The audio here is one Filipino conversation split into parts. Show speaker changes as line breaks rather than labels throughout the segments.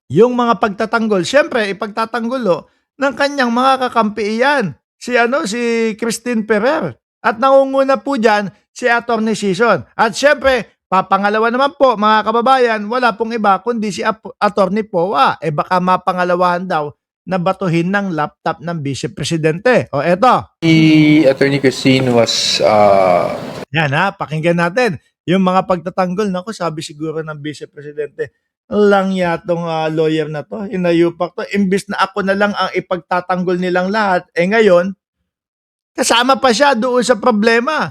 Yung mga pagtatanggol, siyempre ipagtatanggol ng kanyang mga kakampi iyan. Si Christine Ferrer. At nangunguna po diyan si Attorney Sison. At siyempre, papangalawa naman po mga kababayan, wala pong iba kundi si Attorney Poa. Baka mapangalawahan daw na batuhin ng laptop ng Vice Presidente. O eto,
The Attorney Christine was
yan pakinggan natin. Yung mga pagtatanggol, naku, sabi siguro ng Vice Presidente, lang yatong lawyer na to, hinayupak to. Imbis na ako na lang ang ipagtatanggol nilang lahat, ngayon, kasama pa siya doon sa problema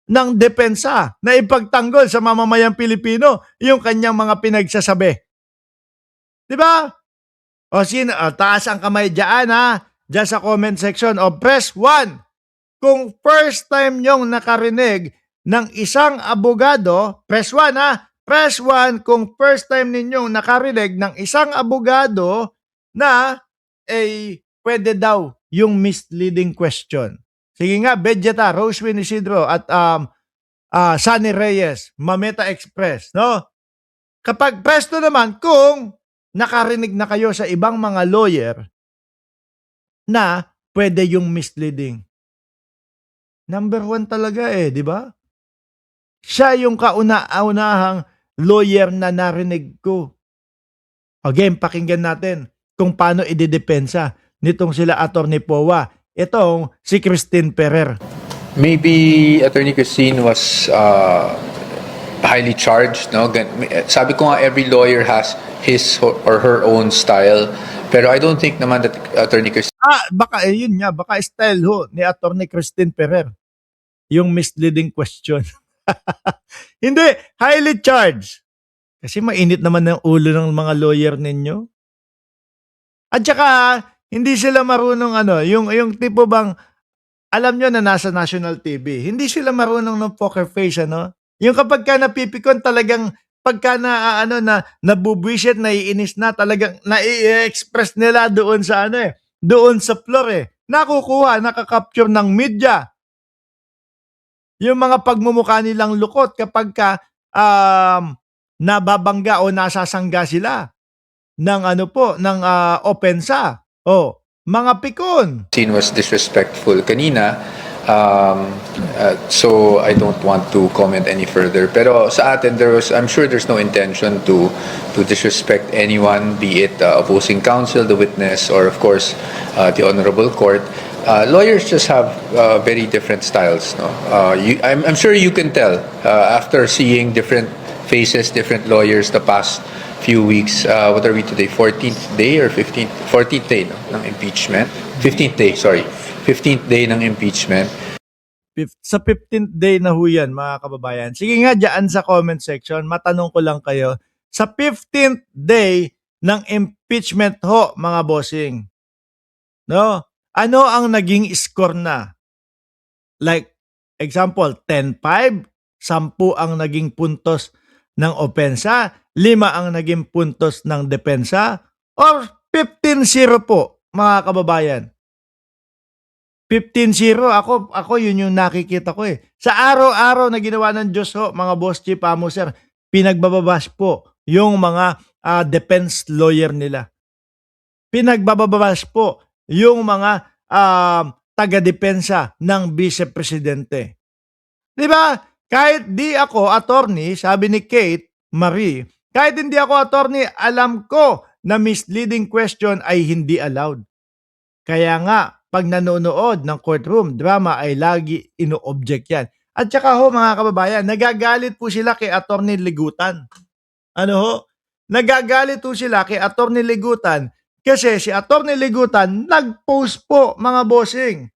ng depensa na ipagtanggol sa mamamayang Pilipino yung kanyang mga pinagsasabi. Di ba? Taas ang kamay dyan dyan sa comment section. Press 1. Kung first time nyong nakarinig ng isang abogado, press 1 Press 1 kung first time ninyong nakarinig ng isang abogado na pwede daw yung misleading question. Sige nga, Vegeta, Rosewin Isidro at Sunny Reyes, Mameta Express, no? Kapag press 2 naman, kung nakarinig na kayo sa ibang mga lawyer na pwede yung misleading. Number 1 talaga di ba? Siya yung kauna-unahang lawyer na narinig ko. Again, pakinggan natin kung paano ididepensa nitong sila Attorney Poa. Itong si Christine Ferrer.
maybe Attorney Christine was highly charged, no? Sabi ko nga, every lawyer has his or her own style, pero I don't think naman that Attorney Christine
Baka yun nga, baka style ni Attorney Christine Ferrer yung misleading question. Hindi, highly charged. Kasi mainit naman ang ulo ng mga lawyer ninyo. At saka, hindi sila marunong yung tipo bang, alam nyo na nasa national TV, hindi sila marunong ng poker face, Yung kapag ka napipikon talagang, pagka nabubwisit, naiinis na, talagang nai-express nila doon sa doon sa floor Nakukuha, nakakapture ng media. Yung mga pagmumukha nilang lukot kapag ka nababangga o nasasangga sila ng ng opensa. Mga pikon.
was disrespectful kanina, so I don't want to comment any further. Pero sa atin, I'm sure there's no intention to disrespect anyone, be it opposing counsel, the witness, or of course the honorable court. Lawyers just have very different styles, no? I'm sure you can tell after seeing different faces, different lawyers the past few weeks. What are we today? 14th day or 15th? 14th day ng impeachment. 15th day, sorry. 15th day ng impeachment.
Sa 15th day na ho yan, mga kababayan. Sige nga, dyan sa comment section, matanong ko lang kayo. Sa 15th day ng impeachment ho, mga bossing, no? Ano ang naging score na? Like, example, 10-5, 10 ang naging puntos ng opensa, 5 ang naging puntos ng depensa, or 15-0 po, mga kababayan. 15-0, ako yun yung nakikita ko Sa araw-araw na ginawa ng Diyos ho, mga boss chief sir, pinagbababas po yung mga defense lawyer nila. Pinagbababas po yung mga taga-depensa ng Vice Presidente. Di ba? Kahit di ako attorney, sabi ni Kate Marie, kahit hindi ako attorney, alam ko na misleading question ay hindi allowed. Kaya nga, pag nanonood ng courtroom drama ay lagi ino-object yan. At saka mga kababayan, nagagalit po sila kay Attorney Ligutan. Nagagalit po sila kay Attorney Ligutan kasi si Attorney Ligutan nag-post po, mga bossing.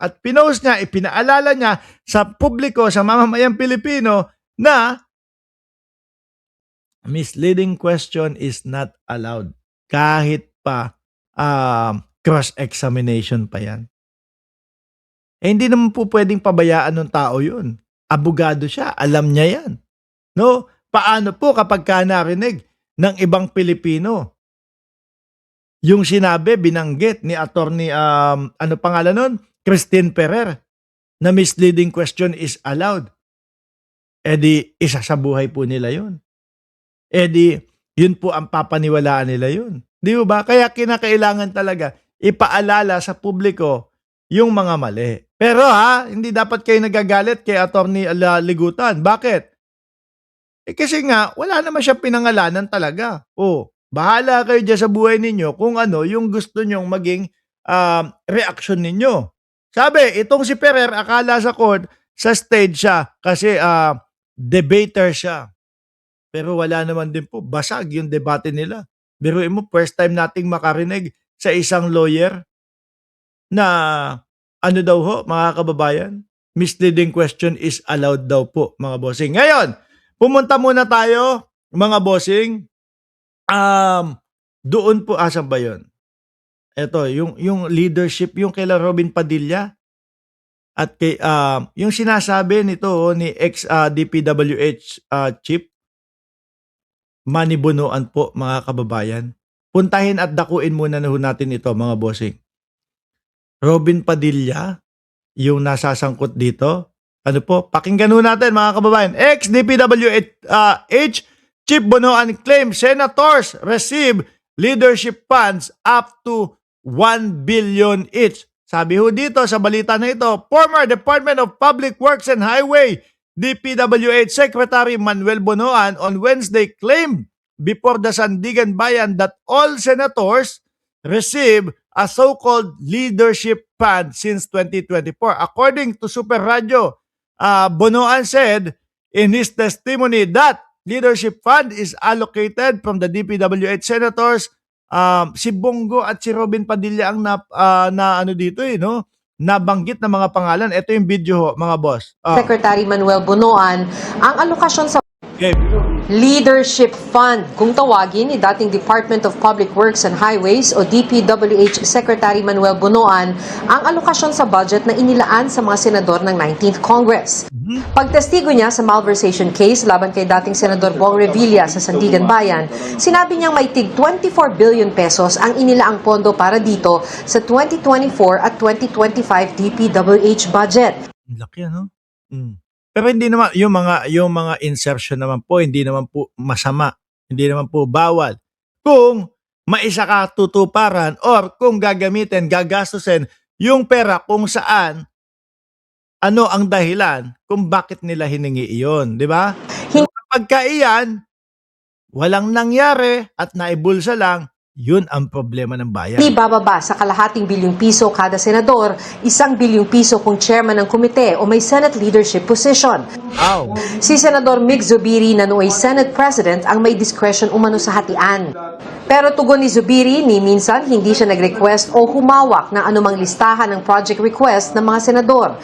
At pinost niya, ipinaalala niya sa publiko, sa mamamayang Pilipino na misleading question is not allowed. Kahit pa cross-examination pa yan. Hindi naman po pwedeng pabayaan ng tao yun. Abogado siya, alam niya yan. No? Paano po kapag ka narinig ng ibang Pilipino? Yung sinabi, binanggit ni Attorney, ano pangalan nun? Christine Ferrer, na misleading question is allowed. Di, isa sa buhay po nila yun. Di, yun po ang papaniwalaan nila yun. Di ba? Kaya kinakailangan talaga ipaalala sa publiko yung mga mali. Pero hindi dapat kayo nagagalit kay Atty. Ligutan. Bakit? Kasi nga, wala naman siya pinangalanan talaga. Bahala kayo dyan sa buhay ninyo kung ano yung gusto nyong maging reaction ninyo. Sabi, itong si Ferrer, akala sa court, sa stage siya kasi debater siya. Pero wala naman din po, basag yung debate nila. Biruin mo, first time nating makarinig sa isang lawyer na ano daw ho, mga kababayan, misleading question is allowed daw po, mga bossing. Ngayon, pumunta muna tayo, mga bossing, doon po, asan ba yun? Ito, yung leadership, yung kay Robin Padilla, at kay, yung sinasabi nito ni ex-DPWH chief, Manny Bonoan po, mga kababayan. Puntahin at dakuin muna na natin ito, mga bossing. Robin Padilla, yung nasasangkot dito. Ano po? Pakinggan natin, mga kababayan. Ex-DPWH Chief Bonoan claims senators receive leadership funds up to 1 billion each. Sabi ho dito sa balita na ito, former Department of Public Works and Highway DPWH Secretary Manuel Bonoan on Wednesday claimed before the Sandigan Bayan that all senators receive a so-called leadership fund since 2024. According to Super Radio, Bonoan said in his testimony that leadership fund is allocated from the DPWH senators. Si Bongo at si Robin Padilla ang nabanggit na mga pangalan. Ito yung video ho, mga boss.
Secretary Manuel Bonoan, ang alokasyon sa
Okay.
Leadership Fund, kung tawagin ni dating Department of Public Works and Highways o DPWH Secretary Manuel Bonoan, ang alokasyon sa budget na inilaan sa mga senador ng 19th Congress. Pagtestigo niya sa malversation case laban kay dating Senador Bong Revilla sa Sandigan Bayan, sinabi niyang may tig 24 billion pesos ang inilaang pondo para dito sa 2024 at 2025 DPWH budget.
Laki ano? Pero hindi naman yung mga insertion naman po hindi naman po masama, hindi naman po bawal. Kung maisakatutuparan or kung gagastusin yung pera kung saan ano ang dahilan kung bakit nila hiningi iyon, di ba? Kapag iyan walang nangyari at naibulsa lang, yun ang problema ng bayan.
Di bababa sa kalahating bilyong piso kada senador, 1 bilyong piso kung chairman ng komite o may Senate leadership position.
Ow.
Si Senador Mig Zubiri na nooy Senate President ang may discretion umano sa hatian. Pero tugon ni Zubiri, ni minsan hindi siya nag-request o humawak ng anumang listahan ng project request ng mga senador.